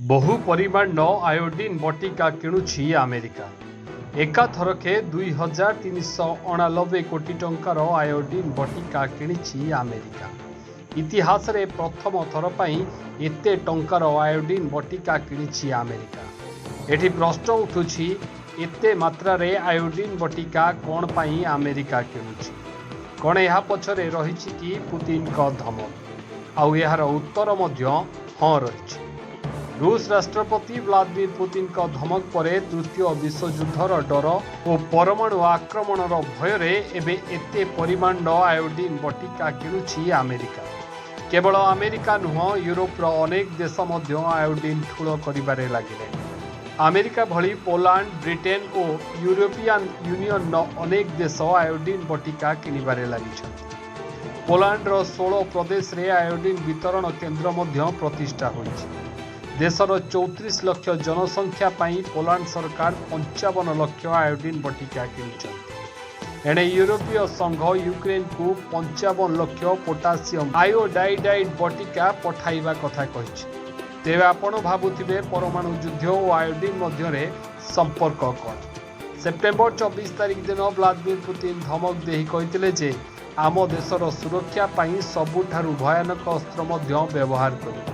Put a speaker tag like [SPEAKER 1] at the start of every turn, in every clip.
[SPEAKER 1] बहु परिमाण iodine बटिका किणुछि America. एकाथरके 2389 कोटी टंकार आयोडीन बटिका किणिछि अमेरिका। इतिहास रे प्रथम थर पई एते टंकार आयोडीन बटिका किणिछि अमेरिका। एठी प्रश्न उठुछि एते मात्रा रे आयोडीन बटिका कोन पई अमेरिका किणुछि। कोन एहा पछरे रहिछि कि पुतिन का धमक। आउ एहार उत्तर मध्य हां रहिछि। रूस राष्ट्रपति व्लादिमीर पुतिन का धमक पर तृतीय विश्वयुद्धर डर और परमाणु आक्रमणर भय एबे एते परिमाण आयोडीन बटिका किणुछि अमेरिका। केवल अमेरिका नुह यूरोपर अनेक देश मध्य आयोडीन ठूल करिबारे लागिले। अमेरिका भली पोलैंड, ब्रिटेन और यूरोपियन यूनियन अनेक देश आयोडीन बटिका किनिबारे लागिछथि। पोलैंडर 16 प्रदेश रे आयोडीन वितरण केन्द्र मध्य प्रतिष्ठा होइछि। देशर 34 लाख जनसंख्या पाई पोलैंड सरकार 55 लाख आयोडीन बटिका किणुछन्ति। एणे यूरोपीय संघ यूक्रेन को 55 लाख पोटासियम आयोडाइड बटिका पठाइबा कथा कहिछि। तेबे आपण भाबुथिबे परमाणु युद्ध और आयोडीन मध्यरे संपर्क कोन? सेप्टेम्बर 24 तारिख दिन व्लादिमीर पुतिन धमक देही कहिथिले जे आम देशर सुरक्षा पाई सबुठारु भयानक अस्त्र मध्य व्यवहार करिबे।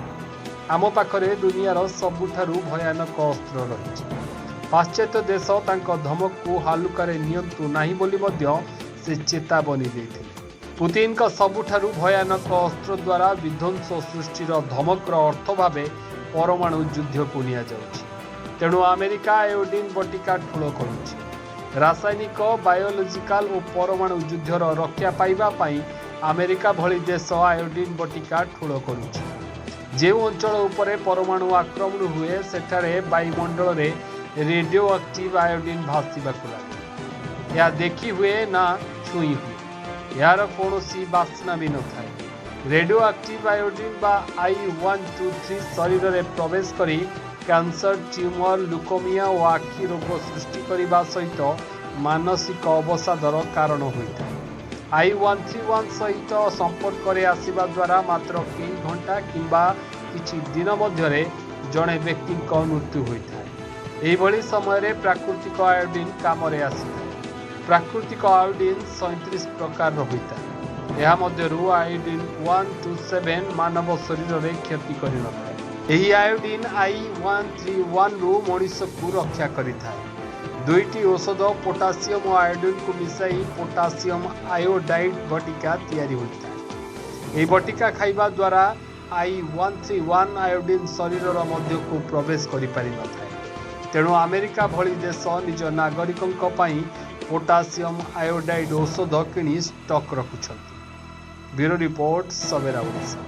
[SPEAKER 1] आम पाखरे दुनियार सबुठारु भयानक अस्त्र रही। पाश्चात्य देश तांको धमक को हालुकारे नियंतु नाही बोली मध्य से चेतावनी देथिले। पुतिन का सबुठारु भयानक अस्त्र द्वारा विध्वंस सृष्टिर धमकर अर्थ भावे परमाणु युद्ध को निया जाउछि। तेणु अमेरिका आयोडीन बटिका ठूल करुछि। रासायनिक, बायोलॉजिकल और परमाणु युद्धर रक्षा पाइबा पई अमेरिका भली देश आयोडीन बटिका ठूल करुछि। जो अंचल उपरे परमाणु आक्रमण हुए सेठारे वायुमंडल रे रेडियो एक्टिव आयोडीन भासीबाकु लागे। या देखी हुए ना छुई हुए। यार कौनसी बास्ना भी न थाए। रेडियो एक्टिव आयोडीन बा I123 शरीर रे प्रवेश करी कैंसर, ट्यूमर, लुकोमिया और आखि रोग सृष्टि करने सहित मानसिक अवसादर कारण होता है। I131 सहित संपर्क में आसवा द्वारा मात्र कई घंटा किंबा किछि दिन मध्यरे जड़े व्यक्ति मृत्यु होता है। यही समय प्राकृतिक आयोडीन काम आसी। प्राकृतिक आयोडीन 37 प्रकार होता है। यह मध्यरु आयोडीन 127 मानव शरीर में क्षति करि न थाए। एही आयोडीन I131 रु मनुष्य को रक्षा करिथाए। दुईटी औषध पोटासियम और आयोडीन को मिसाई पोटासियम आयोडाइड बटिका तैयारी होता है। यह बटिका खाइबा द्वारा I131 आयोडीन शरीर मध्य को प्रवेश करि पारि न थाए। तेणु अमेरिका भली देश निज नागरिकों पई पोटासियम आयोडाइड औषध किणी स्टॉक रखुछन्ति। ब्यूरो रिपोर्ट, सवेरा ओडिशा।